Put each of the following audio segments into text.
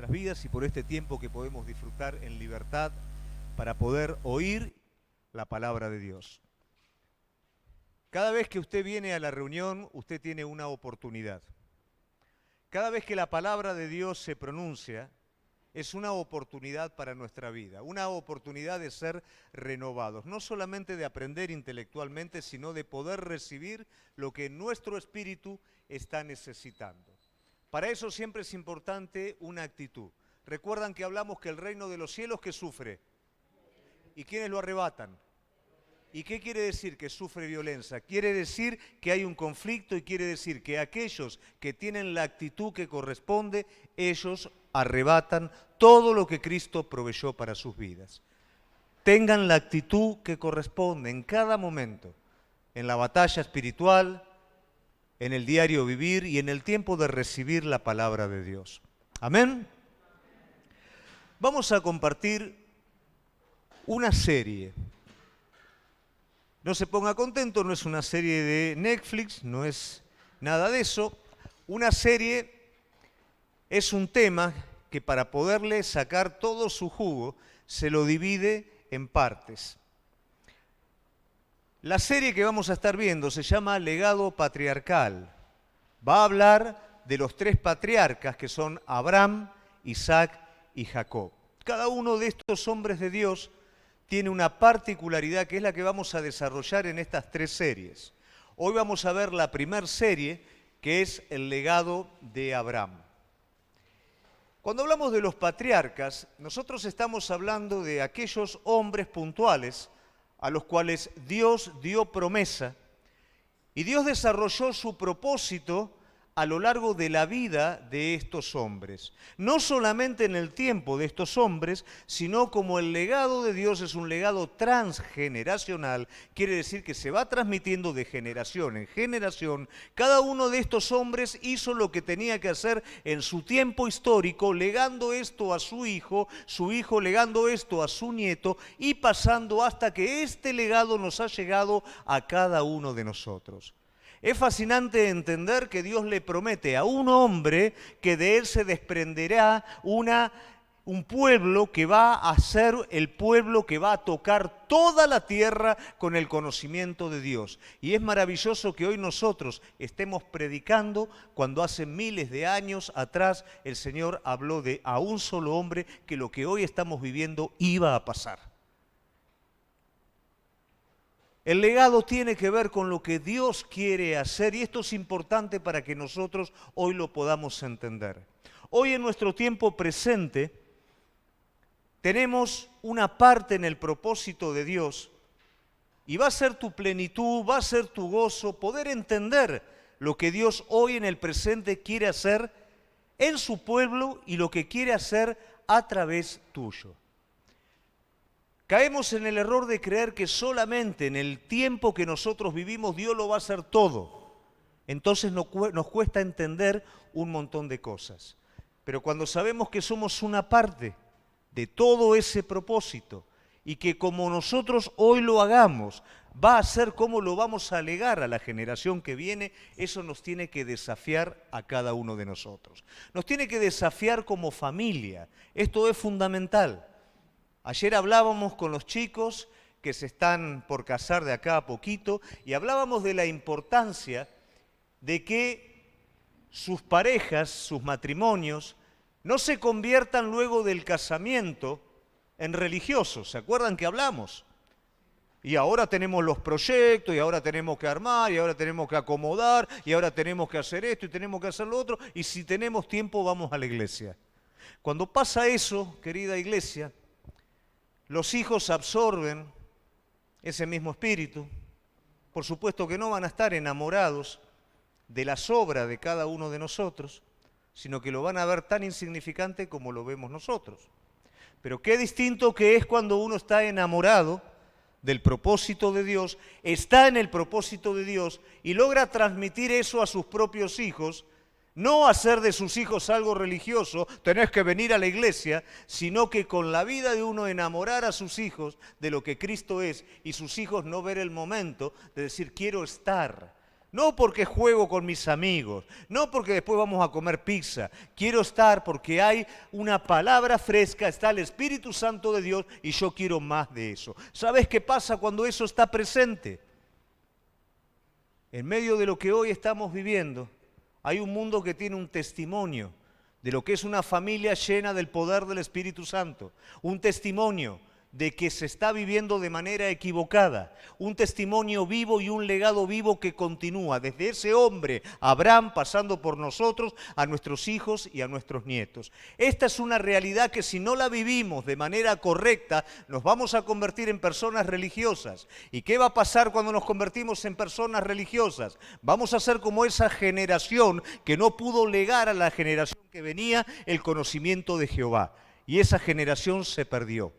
nuestras vidas y por este tiempo que podemos disfrutar en libertad para poder oír la palabra de Dios. Cada vez que usted viene a la reunión, usted tiene una oportunidad. Cada vez que la palabra de Dios se pronuncia, es una oportunidad para nuestra vida, una oportunidad de ser renovados, no solamente de aprender intelectualmente, sino de poder recibir lo que nuestro espíritu está necesitando. Para eso siempre es importante una actitud. Recuerdan que hablamos que el reino de los cielos que sufre, ¿y quiénes lo arrebatan? ¿Y qué quiere decir que sufre violencia? Quiere decir que hay un conflicto y quiere decir que aquellos que tienen la actitud que corresponde, ellos arrebatan todo lo que Cristo proveyó para sus vidas. Tengan la actitud que corresponde en cada momento, en la batalla espiritual, en el diario vivir y en el tiempo de recibir la palabra de Dios. Amén. Vamos a compartir una serie. No se ponga contento, no es una serie de Netflix, no es nada de eso. Una serie es un tema que para poderle sacar todo su jugo se lo divide en partes. La serie que vamos a estar viendo se llama Legado Patriarcal. Va a hablar de los tres patriarcas que son Abraham, Isaac y Jacob. Cada uno de estos hombres de Dios tiene una particularidad que es la que vamos a desarrollar en estas tres series. Hoy vamos a ver la primera serie, que es el legado de Abraham. Cuando hablamos de los patriarcas, nosotros estamos hablando de aquellos hombres puntuales a los cuales Dios dio promesa y Dios desarrolló su propósito a lo largo de la vida de estos hombres. No solamente en el tiempo de estos hombres, sino como el legado de Dios es un legado transgeneracional, quiere decir que se va transmitiendo de generación en generación. Cada uno de estos hombres hizo lo que tenía que hacer en su tiempo histórico, legando esto a su hijo legando esto a su nieto y pasando hasta que este legado nos ha llegado a cada uno de nosotros. Es fascinante entender que Dios le promete a un hombre que de él se desprenderá un pueblo que va a ser el pueblo que va a tocar toda la tierra con el conocimiento de Dios. Y es maravilloso que hoy nosotros estemos predicando cuando hace miles de años atrás el Señor habló a un solo hombre que lo que hoy estamos viviendo iba a pasar. El legado tiene que ver con lo que Dios quiere hacer y esto es importante para que nosotros hoy lo podamos entender. Hoy en nuestro tiempo presente tenemos una parte en el propósito de Dios y va a ser tu plenitud, va a ser tu gozo poder entender lo que Dios hoy en el presente quiere hacer en su pueblo y lo que quiere hacer a través tuyo. Caemos en el error de creer que solamente en el tiempo que nosotros vivimos Dios lo va a hacer todo. Entonces nos cuesta entender un montón de cosas. Pero cuando sabemos que somos una parte de todo ese propósito y que como nosotros hoy lo hagamos, va a ser como lo vamos a legar a la generación que viene, eso nos tiene que desafiar a cada uno de nosotros. Nos tiene que desafiar como familia. Esto es fundamental. Ayer hablábamos con los chicos que se están por casar de acá a poquito y hablábamos de la importancia de que sus parejas, sus matrimonios, no se conviertan luego del casamiento en religiosos. ¿Se acuerdan que hablamos? Y ahora tenemos los proyectos, y ahora tenemos que armar, y ahora tenemos que acomodar, y ahora tenemos que hacer esto, y tenemos que hacer lo otro, y si tenemos tiempo vamos a la iglesia. Cuando pasa eso, querida iglesia, los hijos absorben ese mismo espíritu. Por supuesto que no van a estar enamorados de la obra de cada uno de nosotros, sino que lo van a ver tan insignificante como lo vemos nosotros. Pero qué distinto que es cuando uno está enamorado del propósito de Dios, está en el propósito de Dios y logra transmitir eso a sus propios hijos. No hacer de sus hijos algo religioso, tenés que venir a la iglesia, sino que con la vida de uno enamorar a sus hijos de lo que Cristo es y sus hijos no ver el momento de decir quiero estar no porque juego con mis amigos, no porque después vamos a comer pizza. Quiero estar porque hay una palabra fresca, está el Espíritu Santo de Dios y yo quiero más de eso. ¿Sabes qué pasa cuando eso está presente? En medio de lo que hoy estamos viviendo, hay un mundo que tiene un testimonio de lo que es una familia llena del poder del Espíritu Santo, un testimonio de que se está viviendo de manera equivocada, un testimonio vivo y un legado vivo que continúa desde ese hombre, Abraham, pasando por nosotros, a nuestros hijos y a nuestros nietos. Esta es una realidad que si no la vivimos de manera correcta, nos vamos a convertir en personas religiosas. ¿Y qué va a pasar cuando nos convertimos en personas religiosas? Vamos a ser como esa generación que no pudo legar a la generación que venía el conocimiento de Jehová. Y esa generación se perdió.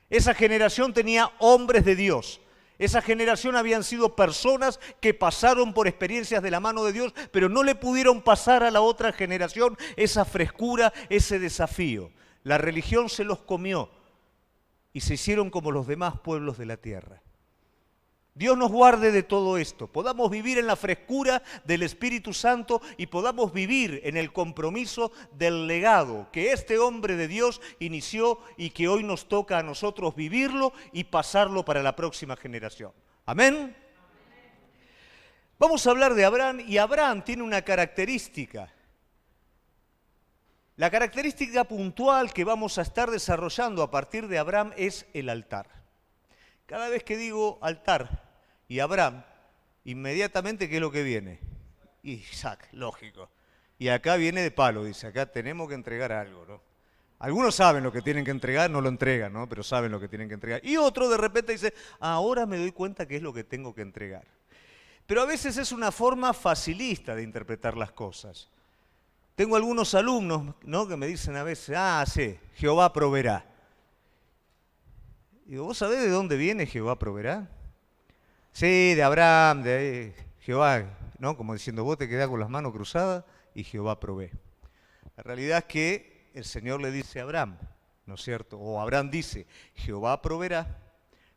Esa generación tenía hombres de Dios. Esa generación habían sido personas que pasaron por experiencias de la mano de Dios, pero no le pudieron pasar a la otra generación esa frescura, ese desafío. La religión se los comió y se hicieron como los demás pueblos de la tierra. Dios nos guarde de todo esto, podamos vivir en la frescura del Espíritu Santo y podamos vivir en el compromiso del legado que este hombre de Dios inició y que hoy nos toca a nosotros vivirlo y pasarlo para la próxima generación. ¿Amén? Vamos a hablar de Abraham y Abraham tiene una característica. La característica puntual que vamos a estar desarrollando a partir de Abraham es el altar. Cada vez que digo altar y Abraham, inmediatamente, ¿qué es lo que viene? Isaac, lógico. Y acá viene de palo, dice, acá tenemos que entregar algo, ¿no? Algunos saben lo que tienen que entregar, no lo entregan, ¿no? Pero saben lo que tienen que entregar. Y otro de repente dice, ahora me doy cuenta que es lo que tengo que entregar. Pero a veces es una forma facilista de interpretar las cosas. Tengo algunos alumnos, ¿no?, que me dicen a veces, sí, Jehová proveerá. Digo, ¿vos sabés de dónde viene Jehová proveerá? Sí, de Abraham, de Jehová, ¿no? Como diciendo, vos te quedás con las manos cruzadas y Jehová provee. La realidad es que el Señor le dice a Abraham, ¿no es cierto? O Abraham dice, Jehová proveerá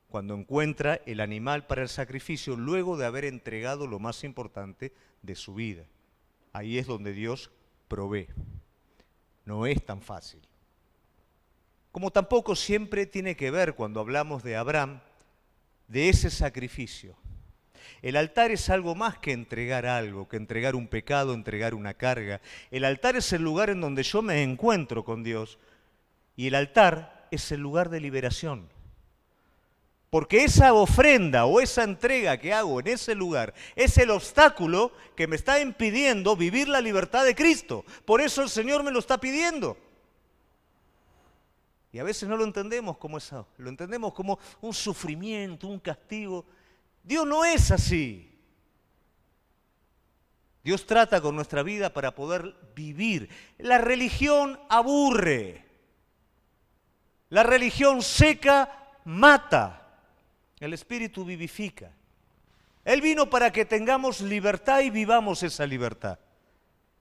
cuando encuentra el animal para el sacrificio luego de haber entregado lo más importante de su vida. Ahí es donde Dios provee. No es tan fácil. Como tampoco siempre tiene que ver cuando hablamos de Abraham, de ese sacrificio. El altar es algo más que entregar algo, que entregar un pecado, entregar una carga. El altar es el lugar en donde yo me encuentro con Dios y el altar es el lugar de liberación. Porque esa ofrenda o esa entrega que hago en ese lugar es el obstáculo que me está impidiendo vivir la libertad de Cristo. Por eso el Señor me lo está pidiendo. Y a veces no lo entendemos como eso, lo entendemos como un sufrimiento, un castigo. Dios no es así. Dios trata con nuestra vida para poder vivir. La religión aburre. La religión seca mata. El Espíritu vivifica. Él vino para que tengamos libertad y vivamos esa libertad.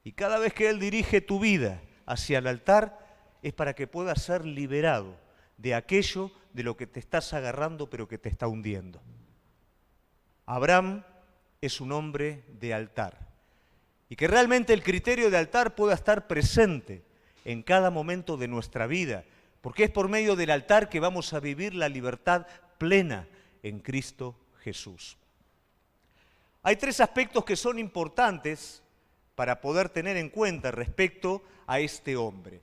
Y cada vez que Él dirige tu vida hacia el altar, es para que puedas ser liberado de aquello de lo que te estás agarrando pero que te está hundiendo. Abraham es un hombre de altar. Y que realmente el criterio de altar pueda estar presente en cada momento de nuestra vida, porque es por medio del altar que vamos a vivir la libertad plena en Cristo Jesús. Hay tres aspectos que son importantes para poder tener en cuenta respecto a este hombre.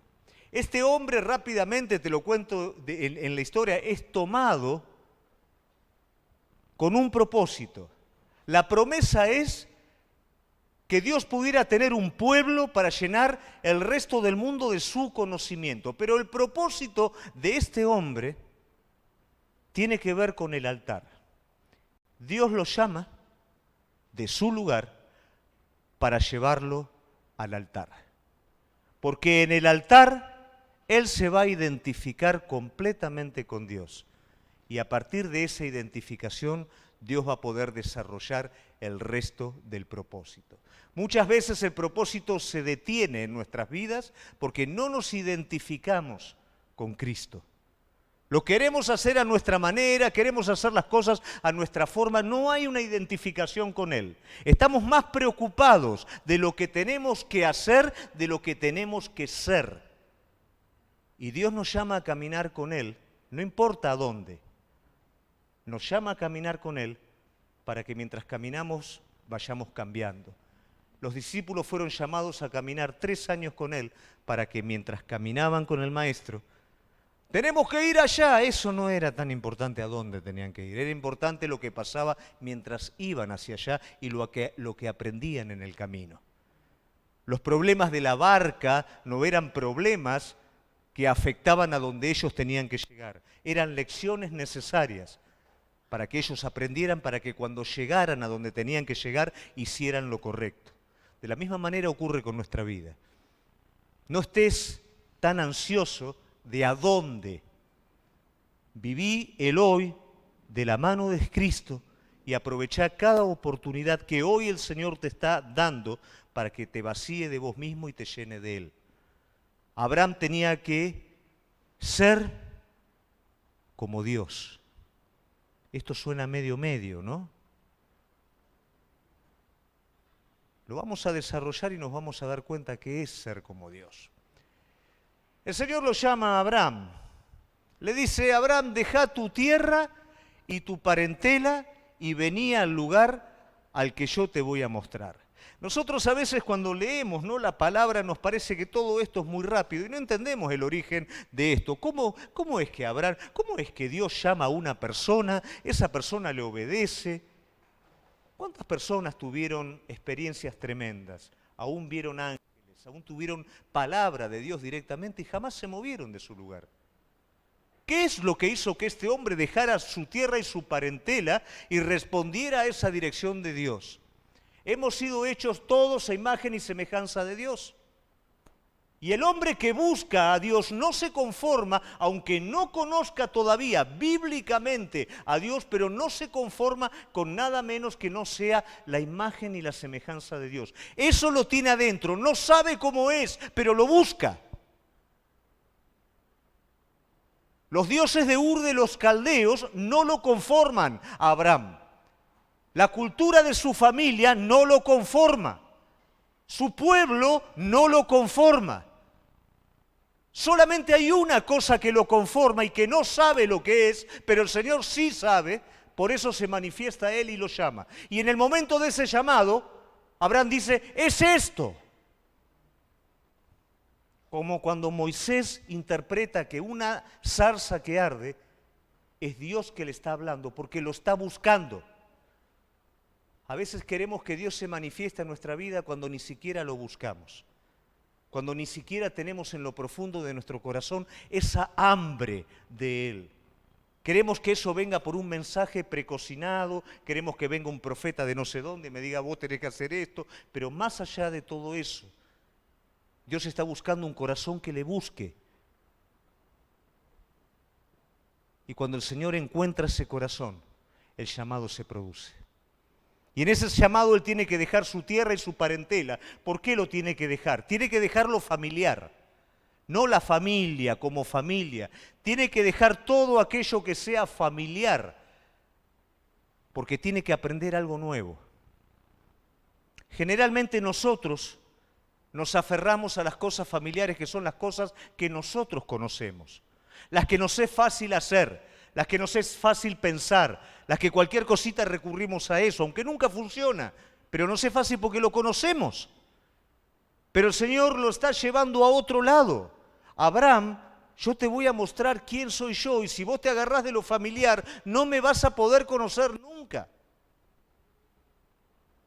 Este hombre, rápidamente te lo cuento en la historia, es tomado con un propósito. La promesa es que Dios pudiera tener un pueblo para llenar el resto del mundo de su conocimiento. Pero el propósito de este hombre tiene que ver con el altar. Dios lo llama de su lugar para llevarlo al altar. Porque en el altar Él se va a identificar completamente con Dios. Y a partir de esa identificación, Dios va a poder desarrollar el resto del propósito. Muchas veces el propósito se detiene en nuestras vidas porque no nos identificamos con Cristo. Lo queremos hacer a nuestra manera, queremos hacer las cosas a nuestra forma, no hay una identificación con Él. Estamos más preocupados de lo que tenemos que hacer, de lo que tenemos que ser. Y Dios nos llama a caminar con Él, no importa a dónde. Nos llama a caminar con Él para que mientras caminamos vayamos cambiando. Los discípulos fueron llamados a caminar 3 años con Él para que mientras caminaban con el Maestro, tenemos que ir allá. Eso no era tan importante a dónde tenían que ir. Era importante lo que pasaba mientras iban hacia allá y lo que aprendían en el camino. Los problemas de la barca no eran problemas que afectaban a donde ellos tenían que llegar. Eran lecciones necesarias para que ellos aprendieran, para que cuando llegaran a donde tenían que llegar, hicieran lo correcto. De la misma manera ocurre con nuestra vida. No estés tan ansioso de a dónde. Viví el hoy de la mano de Cristo y aprovechá cada oportunidad que hoy el Señor te está dando para que te vacíe de vos mismo y te llene de Él. Abraham tenía que ser como Dios. Esto suena medio, ¿no? Lo vamos a desarrollar y nos vamos a dar cuenta que es ser como Dios. El Señor lo llama a Abraham. Le dice, Abraham, deja tu tierra y tu parentela y vení al lugar al que yo te voy a mostrar. Nosotros a veces cuando leemos, ¿no?, la palabra nos parece que todo esto es muy rápido y no entendemos el origen de esto. ¿Cómo es que Abraham, cómo es que Dios llama a una persona, esa persona le obedece? ¿Cuántas personas tuvieron experiencias tremendas? Aún vieron ángeles, aún tuvieron palabra de Dios directamente y jamás se movieron de su lugar. ¿Qué es lo que hizo que este hombre dejara su tierra y su parentela y respondiera a esa dirección de Dios? Hemos sido hechos todos a imagen y semejanza de Dios. Y el hombre que busca a Dios no se conforma, aunque no conozca todavía bíblicamente a Dios, pero no se conforma con nada menos que no sea la imagen y la semejanza de Dios. Eso lo tiene adentro, no sabe cómo es, pero lo busca. Los dioses de Ur de los caldeos no lo conforman a Abraham. La cultura de su familia no lo conforma. Su pueblo no lo conforma. Solamente hay una cosa que lo conforma y que no sabe lo que es, pero el Señor sí sabe, por eso se manifiesta a Él y lo llama. Y en el momento de ese llamado, Abraham dice, es esto. Como cuando Moisés interpreta que una zarza que arde es Dios que le está hablando, porque lo está buscando. A veces queremos que Dios se manifieste en nuestra vida cuando ni siquiera lo buscamos, cuando ni siquiera tenemos en lo profundo de nuestro corazón esa hambre de Él. Queremos que eso venga por un mensaje precocinado, queremos que venga un profeta de no sé dónde y me diga, vos tenés que hacer esto, pero más allá de todo eso, Dios está buscando un corazón que le busque. Y cuando el Señor encuentra ese corazón, el llamado se produce. Y en ese llamado Él tiene que dejar su tierra y su parentela. ¿Por qué lo tiene que dejar? Tiene que dejarlo familiar, no la familia como familia. Tiene que dejar todo aquello que sea familiar, porque tiene que aprender algo nuevo. Generalmente nosotros nos aferramos a las cosas familiares, que son las cosas que nosotros conocemos, las que nos es fácil hacer, las que nos es fácil pensar, las que cualquier cosita recurrimos a eso, aunque nunca funciona, pero nos es fácil porque lo conocemos. Pero el Señor lo está llevando a otro lado. Abraham, yo te voy a mostrar quién soy yo, y si vos te agarrás de lo familiar, no me vas a poder conocer nunca.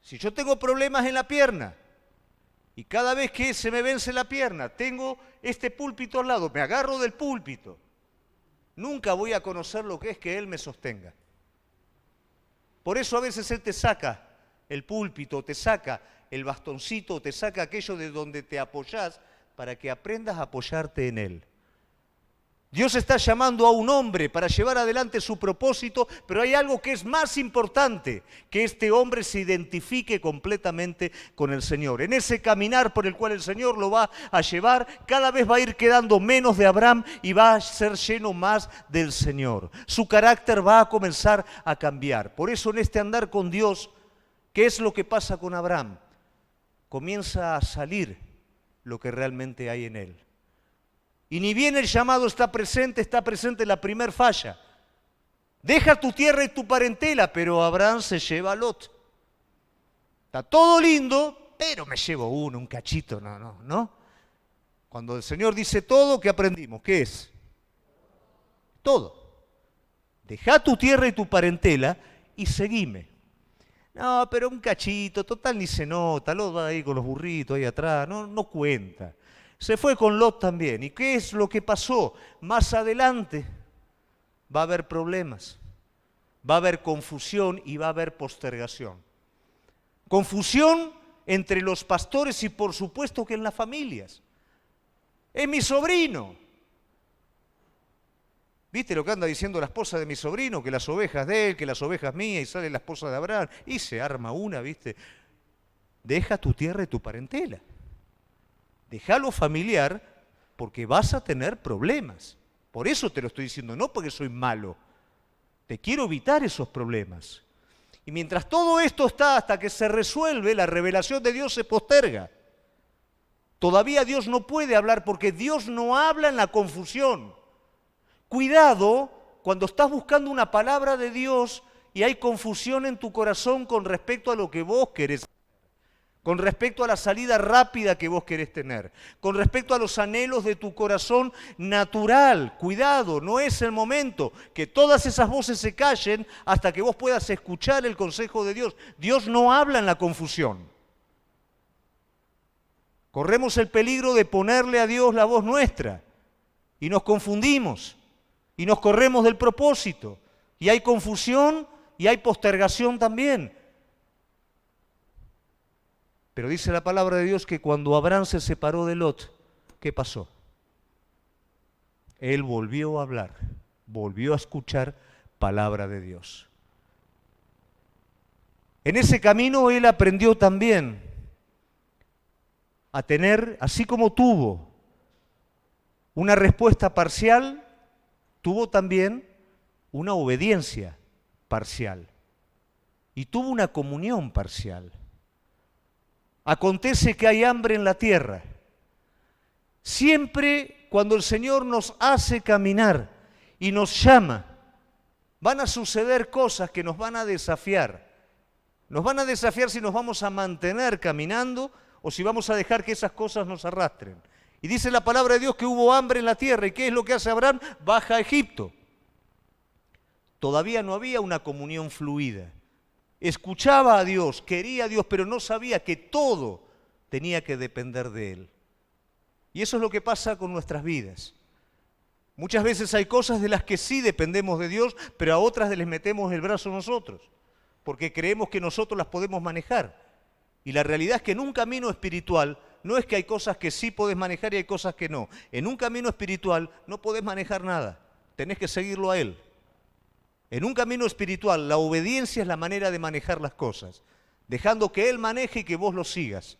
Si yo tengo problemas en la pierna, y cada vez que se me vence la pierna, tengo este púlpito al lado, me agarro del púlpito, nunca voy a conocer lo que es que Él me sostenga. Por eso a veces Él te saca el púlpito, te saca el bastoncito, te saca aquello de donde te apoyás para que aprendas a apoyarte en Él. Dios está llamando a un hombre para llevar adelante su propósito, pero hay algo que es más importante, que este hombre se identifique completamente con el Señor. En ese caminar por el cual el Señor lo va a llevar, cada vez va a ir quedando menos de Abraham y va a ser lleno más del Señor. Su carácter va a comenzar a cambiar. Por eso en este andar con Dios, ¿qué es lo que pasa con Abraham? Comienza a salir lo que realmente hay en él. Y ni bien el llamado está presente la primer falla. Deja tu tierra y tu parentela, pero Abraham se lleva a Lot. Está todo lindo, pero me llevo un cachito, no. Cuando el Señor dice todo, ¿qué aprendimos? ¿Qué es? Todo. Deja tu tierra y tu parentela y seguime. No, pero un cachito, total ni se nota, Lot va ahí con los burritos ahí atrás, no cuenta. Se fue con Lot también. ¿Y qué es lo que pasó? Más adelante va a haber problemas, va a haber confusión y va a haber postergación. Confusión entre los pastores y por supuesto que en las familias. Es mi sobrino. ¿Viste lo que anda diciendo la esposa de mi sobrino? Que las ovejas de él, que las ovejas mías, y sale la esposa de Abraham y se arma una, ¿viste? Deja tu tierra y tu parentela. Déjalo familiar porque vas a tener problemas. Por eso te lo estoy diciendo, no porque soy malo. Te quiero evitar esos problemas. Y mientras todo esto está hasta que se resuelve, la revelación de Dios se posterga. Todavía Dios no puede hablar porque Dios no habla en la confusión. Cuidado cuando estás buscando una palabra de Dios y hay confusión en tu corazón con respecto a lo que vos querés. Con respecto a la salida rápida que vos querés tener, con respecto a los anhelos de tu corazón natural. Cuidado, no es el momento que todas esas voces se callen hasta que vos puedas escuchar el consejo de Dios. Dios no habla en la confusión. Corremos el peligro de ponerle a Dios la voz nuestra y nos confundimos y nos corremos del propósito y hay confusión y hay postergación también. Pero dice la palabra de Dios que cuando Abraham se separó de Lot, ¿qué pasó? Él volvió a hablar, volvió a escuchar palabra de Dios. En ese camino él aprendió también a tener, así como tuvo una respuesta parcial, tuvo también una obediencia parcial y tuvo una comunión parcial. Acontece que hay hambre en la tierra. Siempre cuando el Señor nos hace caminar y nos llama, van a suceder cosas que nos van a desafiar. Nos van a desafiar si nos vamos a mantener caminando o si vamos a dejar que esas cosas nos arrastren. Y dice la palabra de Dios que hubo hambre en la tierra. ¿Y qué es lo que hace Abraham? Baja a Egipto. Todavía no había una comunión fluida. Escuchaba a Dios, quería a Dios, pero no sabía que todo tenía que depender de Él. Y eso es lo que pasa con nuestras vidas. Muchas veces hay cosas de las que sí dependemos de Dios, pero a otras les metemos el brazo nosotros, porque creemos que nosotros las podemos manejar. Y la realidad es que en un camino espiritual no es que hay cosas que sí podés manejar y hay cosas que no. En un camino espiritual no podés manejar nada, tenés que seguirlo a Él. En un camino espiritual, la obediencia es la manera de manejar las cosas, dejando que Él maneje y que vos lo sigas.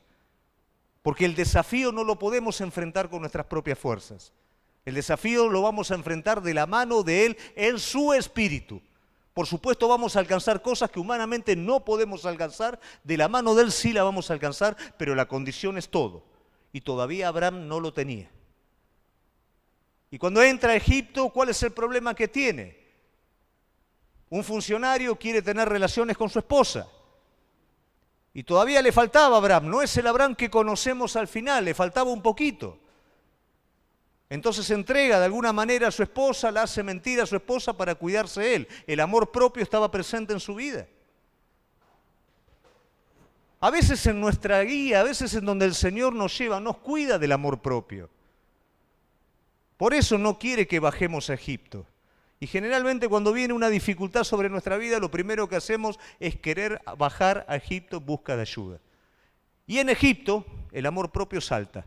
Porque el desafío no lo podemos enfrentar con nuestras propias fuerzas. El desafío lo vamos a enfrentar de la mano de Él en su espíritu. Por supuesto vamos a alcanzar cosas que humanamente no podemos alcanzar, de la mano de Él sí la vamos a alcanzar, pero la condición es todo. Y todavía Abraham no lo tenía. Y cuando entra a Egipto, ¿cuál es el problema que tiene? Un funcionario quiere tener relaciones con su esposa. Y todavía le faltaba a Abraham. No es el Abraham que conocemos al final, le faltaba un poquito. Entonces entrega de alguna manera a su esposa, la hace mentir a su esposa para cuidarse él. El amor propio estaba presente en su vida. A veces en nuestra guía, a veces en donde el Señor nos lleva, nos cuida del amor propio. Por eso no quiere que bajemos a Egipto. Y generalmente cuando viene una dificultad sobre nuestra vida, lo primero que hacemos es querer bajar a Egipto en busca de ayuda. Y en Egipto el amor propio salta.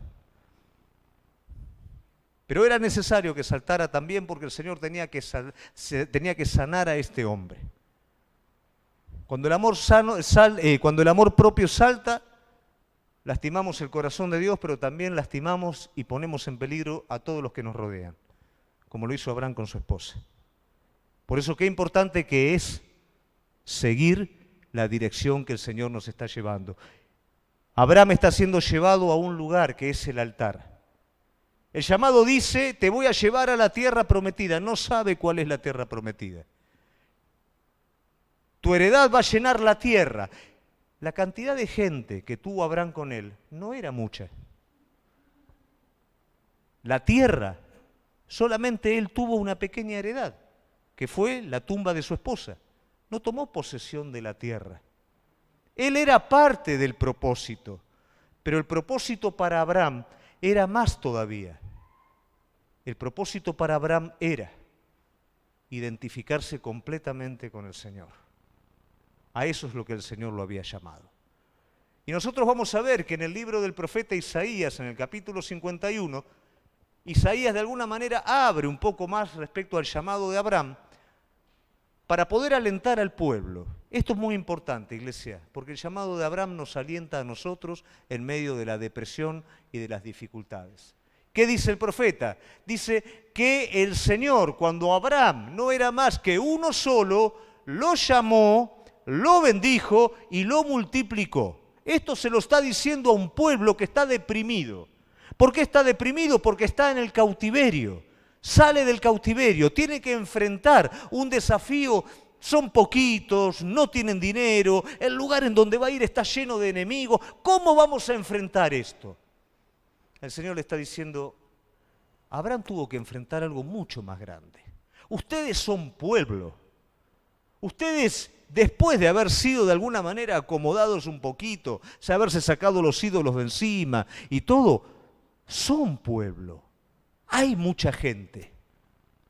Pero era necesario que saltara también porque el Señor tenía que sanar a este hombre. Cuando cuando el amor propio salta, lastimamos el corazón de Dios, pero también lastimamos y ponemos en peligro a todos los que nos rodean, como lo hizo Abraham con su esposa. Por eso qué importante que es seguir la dirección que el Señor nos está llevando. Abraham está siendo llevado a un lugar que es el altar. El llamado dice, te voy a llevar a la tierra prometida. No sabe cuál es la tierra prometida. Tu heredad va a llenar la tierra. La cantidad de gente que tuvo Abraham con él no era mucha. La tierra, solamente él tuvo una pequeña heredad, que fue la tumba de su esposa. No tomó posesión de la tierra. Él era parte del propósito, pero el propósito para Abraham era más todavía. El propósito para Abraham era identificarse completamente con el Señor. A eso es lo que el Señor lo había llamado. Y nosotros vamos a ver que en el libro del profeta Isaías, en el capítulo 51, Isaías de alguna manera abre un poco más respecto al llamado de Abraham para poder alentar al pueblo. Esto es muy importante, iglesia, porque el llamado de Abraham nos alienta a nosotros en medio de la depresión y de las dificultades. ¿Qué dice el profeta? Dice que el Señor, cuando Abraham no era más que uno solo, lo llamó, lo bendijo y lo multiplicó. Esto se lo está diciendo a un pueblo que está deprimido. ¿Por qué está deprimido? Porque está en el cautiverio. Sale del cautiverio, tiene que enfrentar un desafío. Son poquitos, no tienen dinero, el lugar en donde va a ir está lleno de enemigos. ¿Cómo vamos a enfrentar esto? El Señor le está diciendo, Abraham tuvo que enfrentar algo mucho más grande. Ustedes son pueblo. Ustedes, después de haber sido de alguna manera acomodados un poquito, haberse sacado los ídolos de encima y todo, son pueblo. Hay mucha gente.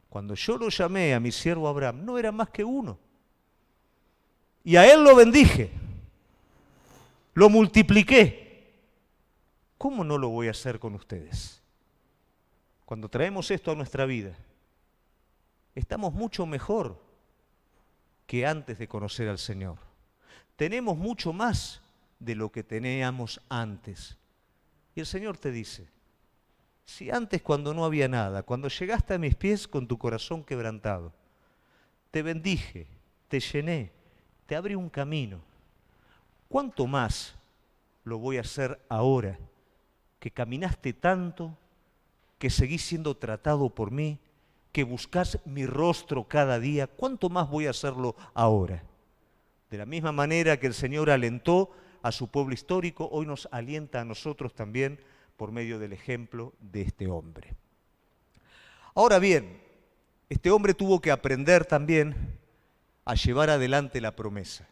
Cuando yo lo llamé a mi siervo Abraham, no era más que uno. Y a él lo bendije, lo multipliqué. ¿Cómo no lo voy a hacer con ustedes? Cuando traemos esto a nuestra vida, estamos mucho mejor que antes de conocer al Señor. Tenemos mucho más de lo que teníamos antes. Y el Señor te dice, si antes cuando no había nada, cuando llegaste a mis pies con tu corazón quebrantado, te bendije, te llené, te abrí un camino, ¿cuánto más lo voy a hacer ahora que caminaste tanto, que seguís siendo tratado por mí, que buscás mi rostro cada día? ¿Cuánto más voy a hacerlo ahora? De la misma manera que el Señor alentó a su pueblo histórico, hoy nos alienta a nosotros también por medio del ejemplo de este hombre. Ahora bien, este hombre tuvo que aprender también a llevar adelante la promesa.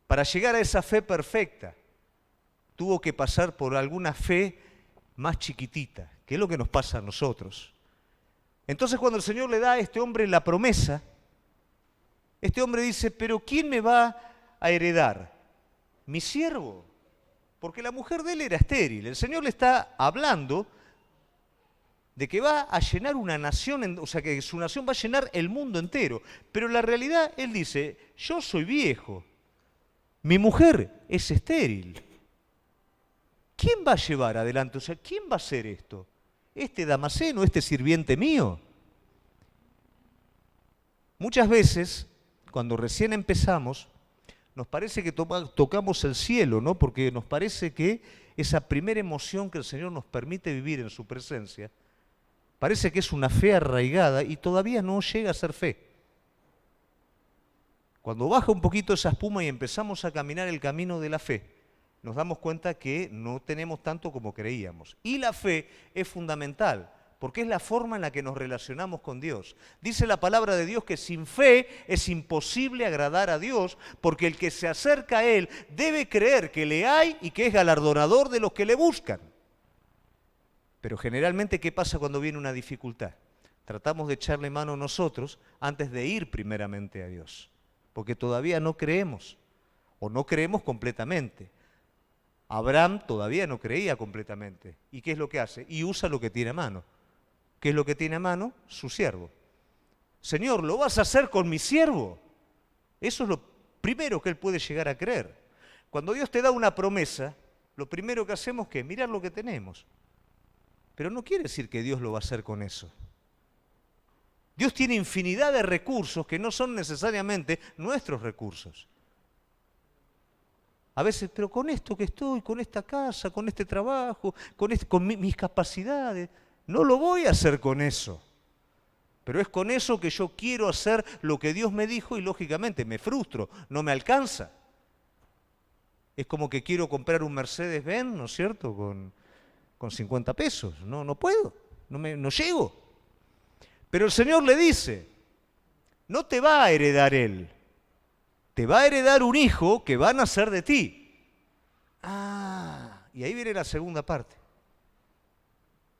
Para llegar a esa fe perfecta, tuvo que pasar por alguna fe más chiquitita, que es lo que nos pasa a nosotros. Entonces cuando el Señor le da a este hombre la promesa, este hombre dice, pero ¿quién me va a heredar? Mi siervo. Porque la mujer de él era estéril. El Señor le está hablando de que va a llenar una nación, o sea que su nación va a llenar el mundo entero. Pero en la realidad él dice, yo soy viejo, mi mujer es estéril. ¿Quién va a llevar adelante? O sea, ¿quién va a hacer esto? ¿Este Damaseno, este sirviente mío? Muchas veces, cuando recién empezamos, nos parece que tocamos el cielo, ¿no? Porque nos parece que esa primera emoción que el Señor nos permite vivir en su presencia, parece que es una fe arraigada y todavía no llega a ser fe. Cuando baja un poquito esa espuma y empezamos a caminar el camino de la fe, nos damos cuenta que no tenemos tanto como creíamos. Y la fe es fundamental, porque es la forma en la que nos relacionamos con Dios. Dice la palabra de Dios que sin fe es imposible agradar a Dios, porque el que se acerca a Él debe creer que le hay y que es galardonador de los que le buscan. Pero generalmente, ¿qué pasa cuando viene una dificultad? Tratamos de echarle mano nosotros antes de ir primeramente a Dios, porque todavía no creemos, o no creemos completamente. Abraham todavía no creía completamente. ¿Y qué es lo que hace? Y usa lo que tiene a mano. ¿Qué es lo que tiene a mano? Su siervo. Señor, ¿lo vas a hacer con mi siervo? Eso es lo primero que él puede llegar a creer. Cuando Dios te da una promesa, lo primero que hacemos es mirar lo que tenemos. Pero no quiere decir que Dios lo va a hacer con eso. Dios tiene infinidad de recursos que no son necesariamente nuestros recursos. A veces, pero con esto que estoy, con esta casa, con este trabajo, con mis capacidades, no lo voy a hacer con eso. Pero es con eso que yo quiero hacer lo que Dios me dijo y lógicamente me frustro, no me alcanza. Es como que quiero comprar un Mercedes-Benz, ¿no es cierto?, con 50 pesos. No puedo, no llego. Pero el Señor le dice, no te va a heredar Él, te va a heredar un hijo que va a nacer de ti. Y ahí viene la segunda parte.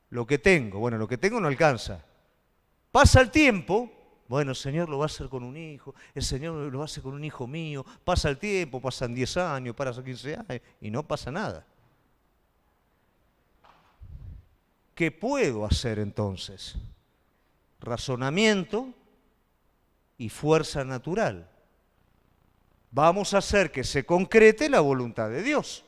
Lo que tengo no alcanza. Pasa el tiempo, bueno, el Señor lo va a hacer con un hijo, el Señor lo va a hacer con un hijo mío. Pasa el tiempo, pasan 10 años, pasan 15 años y no pasa nada. ¿Qué puedo hacer entonces? Razonamiento y fuerza natural. Vamos a hacer que se concrete la voluntad de Dios.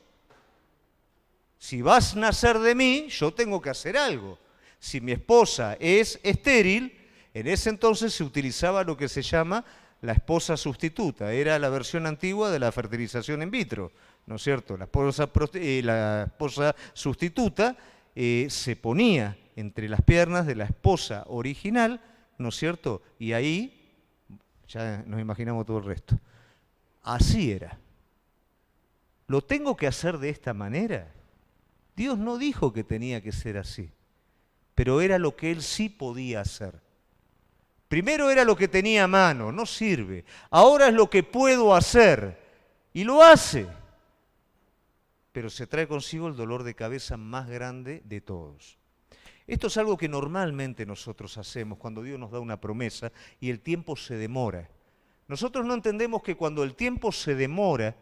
Si vas a nacer de mí, yo tengo que hacer algo. Si mi esposa es estéril, en ese entonces se utilizaba lo que se llama la esposa sustituta. Era la versión antigua de la fertilización in vitro, ¿no es cierto? La esposa sustituta se ponía entre las piernas de la esposa original, ¿no es cierto? Y ahí ya nos imaginamos todo el resto. Así era. ¿Lo tengo que hacer de esta manera? Dios no dijo que tenía que ser así, pero era lo que Él sí podía hacer. Primero era lo que tenía a mano, no sirve. Ahora es lo que puedo hacer, y lo hace. Pero se trae consigo el dolor de cabeza más grande de todos. Esto es algo que normalmente nosotros hacemos cuando Dios nos da una promesa y el tiempo se demora. Nosotros no entendemos que cuando el tiempo se demora,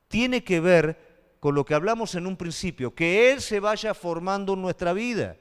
tiene que ver con lo que hablamos en un principio, que Él se vaya formando en nuestra vida.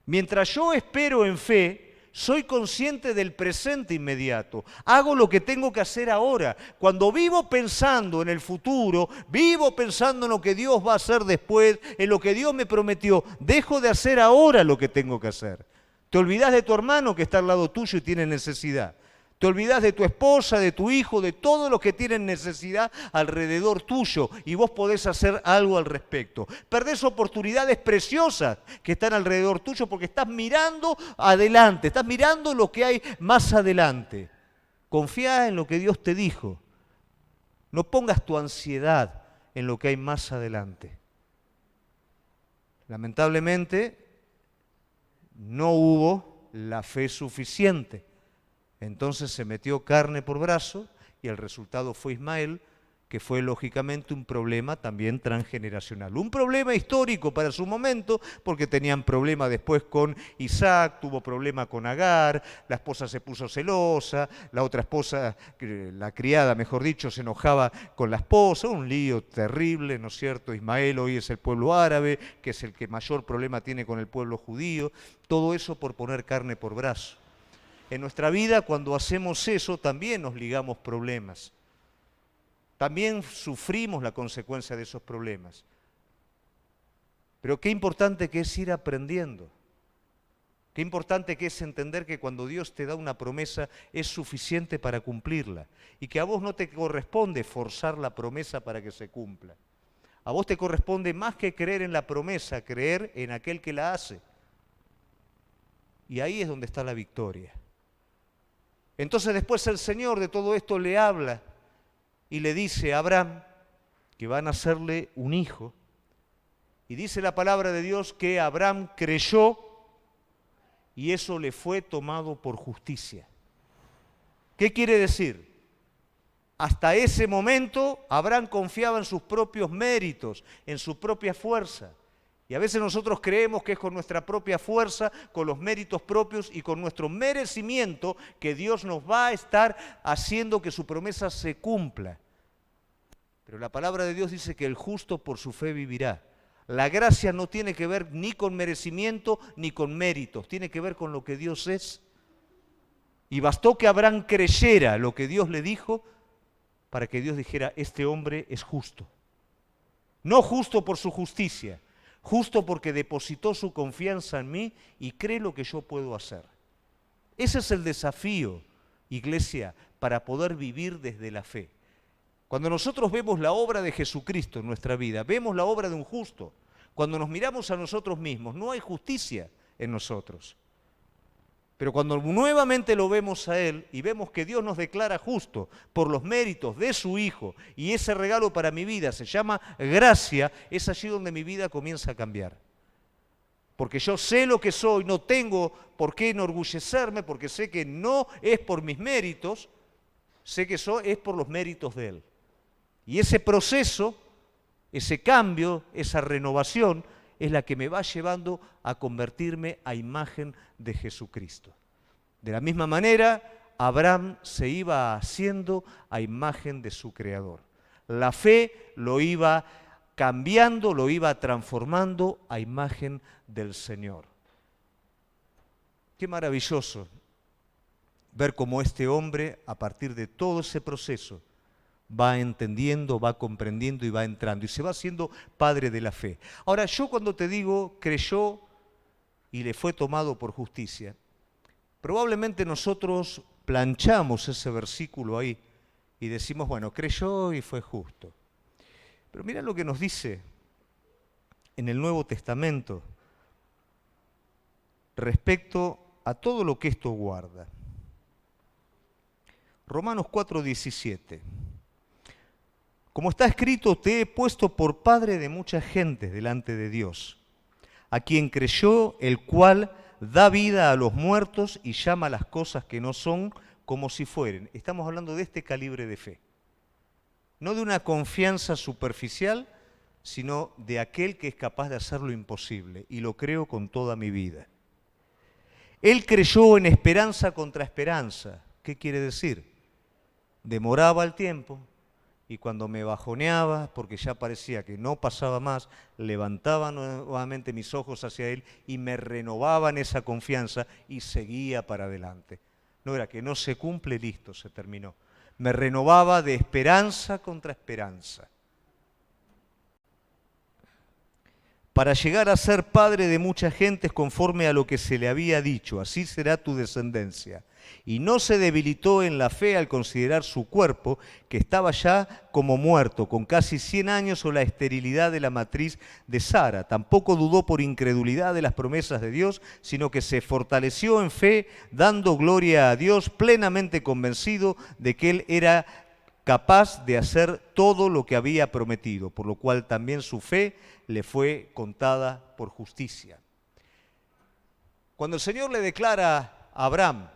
Mientras yo espero en fe, soy consciente del presente inmediato. Hago lo que tengo que hacer ahora. Cuando vivo pensando en el futuro, vivo pensando en lo que Dios va a hacer después, en lo que Dios me prometió, dejo de hacer ahora lo que tengo que hacer. Te olvidás de tu hermano que está al lado tuyo y tiene necesidad. Te olvidás de tu esposa, de tu hijo, de todos los que tienen necesidad alrededor tuyo y vos podés hacer algo al respecto. Perdés oportunidades preciosas que están alrededor tuyo porque estás mirando adelante, estás mirando lo que hay más adelante. Confía en lo que Dios te dijo. No pongas tu ansiedad en lo que hay más adelante. Lamentablemente, no hubo la fe suficiente. Entonces se metió carne por brazo y el resultado fue Ismael, que fue lógicamente un problema también transgeneracional. Un problema histórico para su momento, porque tenían problema después con Isaac, tuvo problema con Agar, la esposa se puso celosa, la otra esposa, la criada mejor dicho, se enojaba con la esposa, un lío terrible, ¿no es cierto? Ismael hoy es el pueblo árabe, que es el que mayor problema tiene con el pueblo judío, todo eso por poner carne por brazo. En nuestra vida, cuando hacemos eso, también nos ligamos problemas. También sufrimos la consecuencia de esos problemas. Pero qué importante que es ir aprendiendo. Qué importante que es entender que cuando Dios te da una promesa es suficiente para cumplirla. Y que a vos no te corresponde forzar la promesa para que se cumpla. A vos te corresponde más que creer en la promesa, creer en aquel que la hace. Y ahí es donde está la victoria. Entonces después el Señor de todo esto le habla y le dice a Abraham que va a nacerle un hijo. Y dice la palabra de Dios que Abraham creyó y eso le fue tomado por justicia. ¿Qué quiere decir? Hasta ese momento Abraham confiaba en sus propios méritos, en su propia fuerza. Y a veces nosotros creemos que es con nuestra propia fuerza, con los méritos propios y con nuestro merecimiento que Dios nos va a estar haciendo que su promesa se cumpla. Pero la palabra de Dios dice que el justo por su fe vivirá. La gracia no tiene que ver ni con merecimiento ni con méritos, tiene que ver con lo que Dios es. Y bastó que Abraham creyera lo que Dios le dijo para que Dios dijera, este hombre es justo. No justo por su justicia, justo porque depositó su confianza en mí y cree lo que yo puedo hacer. Ese es el desafío, iglesia, para poder vivir desde la fe. Cuando nosotros vemos la obra de Jesucristo en nuestra vida, vemos la obra de un justo. Cuando nos miramos a nosotros mismos, no hay justicia en nosotros. Pero cuando nuevamente lo vemos a Él y vemos que Dios nos declara justo por los méritos de su Hijo y ese regalo para mi vida se llama gracia, es allí donde mi vida comienza a cambiar. Porque yo sé lo que soy, no tengo por qué enorgullecerme, porque sé que no es por mis méritos, sé que es por los méritos de Él. Y ese proceso, ese cambio, esa renovación, es la que me va llevando a convertirme a imagen de Jesucristo. De la misma manera, Abraham se iba haciendo a imagen de su Creador. La fe lo iba cambiando, lo iba transformando a imagen del Señor. Qué maravilloso ver cómo este hombre, a partir de todo ese proceso, va entendiendo, va comprendiendo y va entrando y se va haciendo padre de la fe. Ahora, yo cuando te digo creyó y le fue tomado por justicia, probablemente nosotros planchamos ese versículo ahí y decimos, bueno, creyó y fue justo. Pero mira lo que nos dice en el Nuevo Testamento respecto a todo lo que esto guarda. Romanos 4:17. Como está escrito, te he puesto por padre de muchas gentes delante de Dios, a quien creyó, el cual da vida a los muertos y llama las cosas que no son como si fueren. Estamos hablando de este calibre de fe. No de una confianza superficial, sino de aquel que es capaz de hacer lo imposible, y lo creo con toda mi vida. Él creyó en esperanza contra esperanza. ¿Qué quiere decir? Demoraba el tiempo, y cuando me bajoneaba, porque ya parecía que no pasaba más, levantaba nuevamente mis ojos hacia Él y me renovaba en esa confianza y seguía para adelante. No era que no se cumple, listo, se terminó. Me renovaba de esperanza contra esperanza. Para llegar a ser padre de muchas gentes conforme a lo que se le había dicho, así será tu descendencia. Y no se debilitó en la fe al considerar su cuerpo, que estaba ya como muerto, con casi 100 años, o la esterilidad de la matriz de Sara. Tampoco dudó por incredulidad de las promesas de Dios, sino que se fortaleció en fe, dando gloria a Dios, plenamente convencido de que Él era capaz de hacer todo lo que había prometido, por lo cual también su fe le fue contada por justicia. Cuando el Señor le declara a Abraham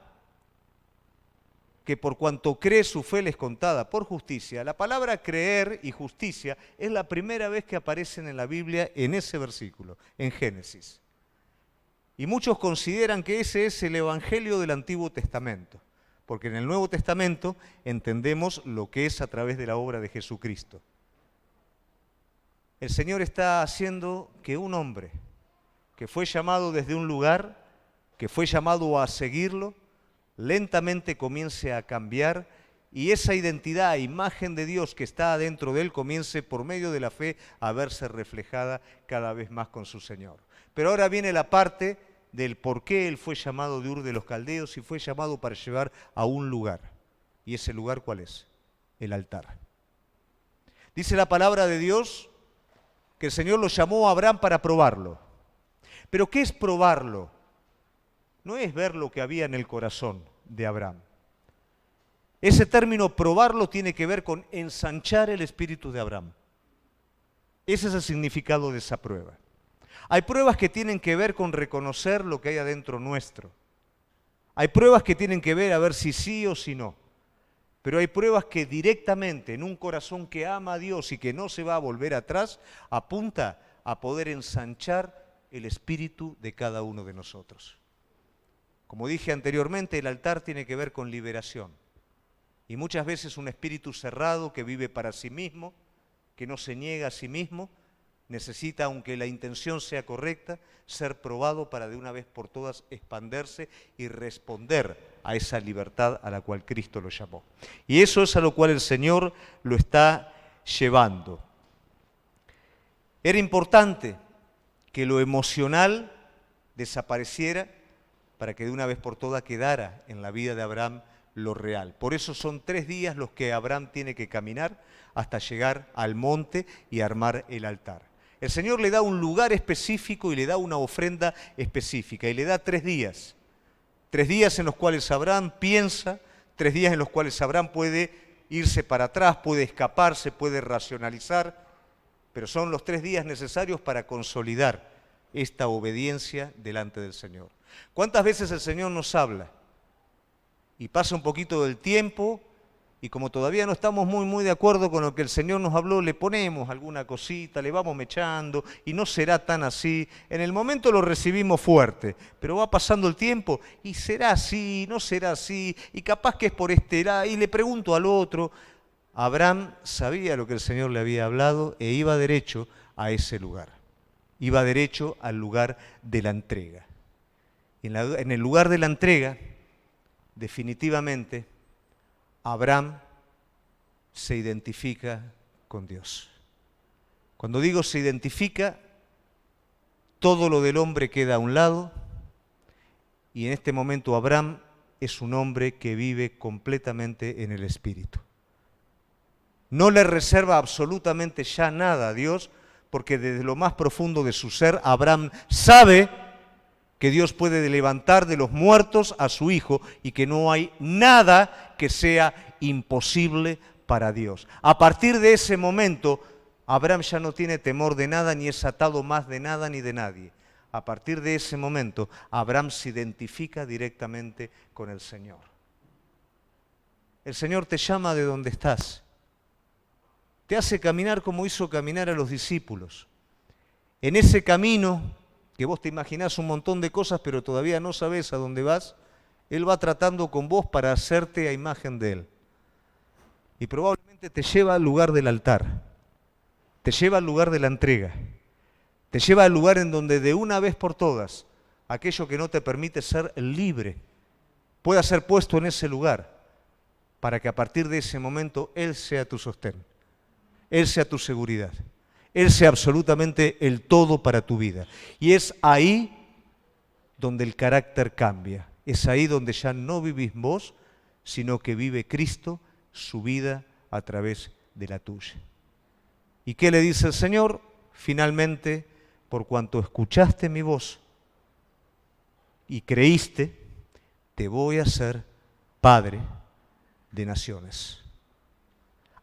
que por cuanto cree su fe le es contada por justicia, la palabra creer y justicia es la primera vez que aparecen en la Biblia en ese versículo, en Génesis. Y muchos consideran que ese es el Evangelio del Antiguo Testamento, porque en el Nuevo Testamento entendemos lo que es a través de la obra de Jesucristo. El Señor está haciendo que un hombre que fue llamado desde un lugar, que fue llamado a seguirlo, lentamente comience a cambiar y esa identidad, imagen de Dios que está dentro de él, comience por medio de la fe a verse reflejada cada vez más con su Señor. Pero ahora viene la parte del por qué él fue llamado de Ur de los Caldeos y fue llamado para llevar a un lugar. ¿Y ese lugar cuál es? El altar. Dice la palabra de Dios que el Señor lo llamó a Abraham para probarlo. ¿Pero qué es probarlo? No es ver lo que había en el corazón de Abraham. Ese término probarlo tiene que ver con ensanchar el espíritu de Abraham. Ese es el significado de esa prueba. Hay pruebas que tienen que ver con reconocer lo que hay adentro nuestro. Hay pruebas que tienen que ver a ver si sí o si no. Pero hay pruebas que directamente en un corazón que ama a Dios y que no se va a volver atrás, apunta a poder ensanchar el espíritu de cada uno de nosotros. Como dije anteriormente, el altar tiene que ver con liberación. Y muchas veces un espíritu cerrado que vive para sí mismo, que no se niega a sí mismo, necesita, aunque la intención sea correcta, ser probado para de una vez por todas expandirse y responder a esa libertad a la cual Cristo lo llamó. Y eso es a lo cual el Señor lo está llevando. Era importante que lo emocional desapareciera para que de una vez por todas quedara en la vida de Abraham lo real. Por eso son 3 días los que Abraham tiene que caminar hasta llegar al monte y armar el altar. El Señor le da un lugar específico y le da una ofrenda específica y le da 3 días. 3 días en los cuales Abraham piensa, 3 días en los cuales Abraham puede irse para atrás, puede escaparse, puede racionalizar, pero son los 3 días necesarios para consolidar esta obediencia delante del Señor. ¿Cuántas veces el Señor nos habla? Y pasa un poquito del tiempo y como todavía no estamos muy de acuerdo con lo que el Señor nos habló, le ponemos alguna cosita, le vamos mechando y no será tan así. En el momento lo recibimos fuerte, pero va pasando el tiempo y será así, no será así, y capaz que es por este lado, y le pregunto al otro. Abraham sabía lo que el Señor le había hablado e iba derecho a ese lugar. Iba derecho al lugar de la entrega. En el lugar de la entrega, definitivamente, Abraham se identifica con Dios. Cuando digo se identifica, todo lo del hombre queda a un lado y en este momento Abraham es un hombre que vive completamente en el Espíritu. No le reserva absolutamente ya nada a Dios, porque desde lo más profundo de su ser, Abraham sabe que Dios puede levantar de los muertos a su hijo y que no hay nada que sea imposible para Dios. A partir de ese momento, Abraham ya no tiene temor de nada, ni es atado más de nada ni de nadie. A partir de ese momento, Abraham se identifica directamente con el Señor. El Señor te llama de donde estás. Te hace caminar como hizo caminar a los discípulos. En ese camino, que vos te imaginás un montón de cosas, pero todavía no sabés a dónde vas, Él va tratando con vos para hacerte a imagen de Él. Y probablemente te lleva al lugar del altar, te lleva al lugar de la entrega, te lleva al lugar en donde de una vez por todas, aquello que no te permite ser libre, pueda ser puesto en ese lugar, para que a partir de ese momento Él sea tu sostén. Él sea tu seguridad, Él sea absolutamente el todo para tu vida. Y es ahí donde el carácter cambia, es ahí donde ya no vivís vos, sino que vive Cristo su vida a través de la tuya. ¿Y qué le dice el Señor? Finalmente, por cuanto escuchaste mi voz y creíste, te voy a hacer Padre de naciones.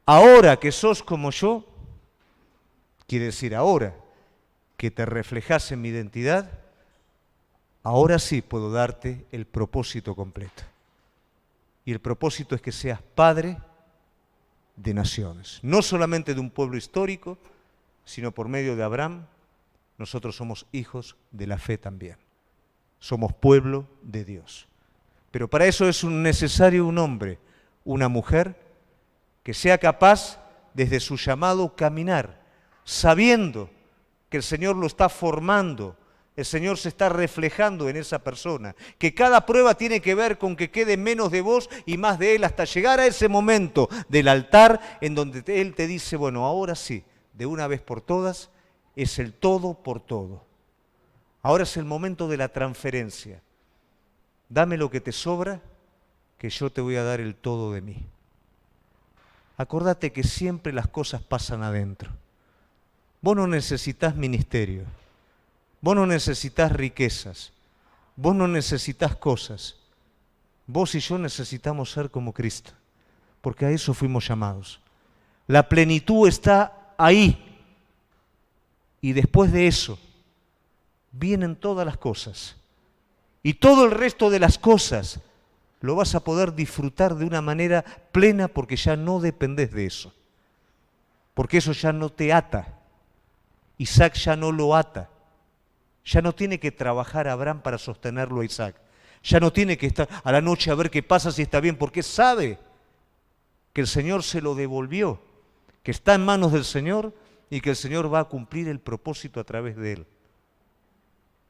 Ahora que sos como yo, quiere decir ahora que te reflejás en mi identidad, ahora sí puedo darte el propósito completo. Y el propósito es que seas padre de naciones. No solamente de un pueblo histórico, sino por medio de Abraham, nosotros somos hijos de la fe también. Somos pueblo de Dios. Pero para eso es necesario un hombre, una mujer, que sea capaz desde su llamado caminar, sabiendo que el Señor lo está formando, el Señor se está reflejando en esa persona, que cada prueba tiene que ver con que quede menos de vos y más de Él hasta llegar a ese momento del altar en donde Él te dice, bueno, ahora sí, de una vez por todas, es el todo por todo. Ahora es el momento de la transferencia. Dame lo que te sobra, que yo te voy a dar el todo de mí. Acordate que siempre las cosas pasan adentro. Vos no necesitas ministerio, vos no necesitas riquezas, vos no necesitas cosas. Vos y yo necesitamos ser como Cristo, porque a eso fuimos llamados. La plenitud está ahí. Y después de eso, vienen todas las cosas. Y todo el resto de las cosas lo vas a poder disfrutar de una manera plena porque ya no dependés de eso. Porque eso ya no te ata. Isaac ya no lo ata. Ya no tiene que trabajar Abraham para sostenerlo a Isaac. Ya no tiene que estar a la noche a ver qué pasa, si está bien, porque sabe que el Señor se lo devolvió, que está en manos del Señor y que el Señor va a cumplir el propósito a través de él.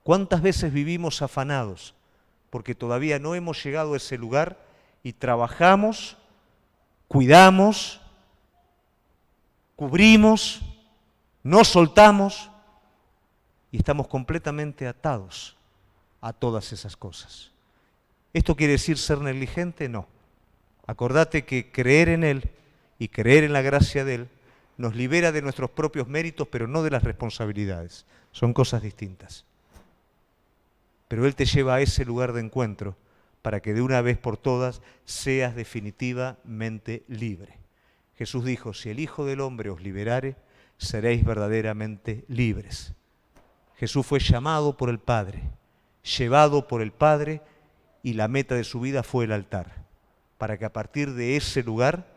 ¿Cuántas veces vivimos afanados porque todavía no hemos llegado a ese lugar y trabajamos, cuidamos, cubrimos, no soltamos y estamos completamente atados a todas esas cosas? ¿Esto quiere decir ser negligente? No. Acordate que creer en Él y creer en la gracia de Él nos libera de nuestros propios méritos, pero no de las responsabilidades. Son cosas distintas. Pero Él te lleva a ese lugar de encuentro para que de una vez por todas seas definitivamente libre. Jesús dijo, si el Hijo del Hombre os liberare, seréis verdaderamente libres. Jesús fue llamado por el Padre, llevado por el Padre, y la meta de su vida fue el altar, para que a partir de ese lugar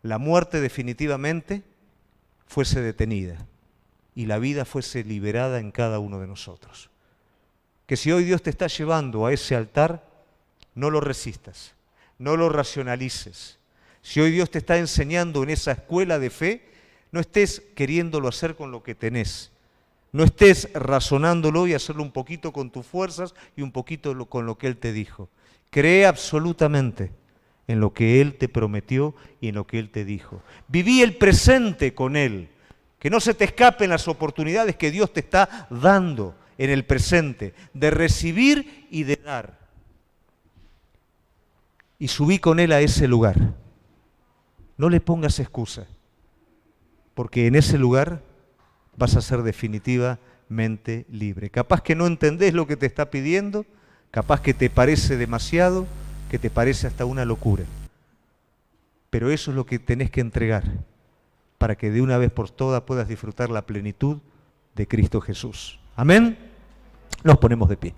la muerte definitivamente fuese detenida y la vida fuese liberada en cada uno de nosotros. Que si hoy Dios te está llevando a ese altar, no lo resistas, no lo racionalices. Si hoy Dios te está enseñando en esa escuela de fe, no estés queriéndolo hacer con lo que tenés. No estés razonándolo y hacerlo un poquito con tus fuerzas y un poquito con lo que Él te dijo. Cree absolutamente en lo que Él te prometió y en lo que Él te dijo. Viví el presente con Él. Que no se te escapen las oportunidades que Dios te está dando en el presente, de recibir y de dar. Y subí con Él a ese lugar. No le pongas excusa, porque en ese lugar vas a ser definitivamente libre. Capaz que no entendés lo que te está pidiendo, capaz que te parece demasiado, que te parece hasta una locura. Pero eso es lo que tenés que entregar para que de una vez por todas puedas disfrutar la plenitud de Cristo Jesús. Amén. Nos ponemos de pie.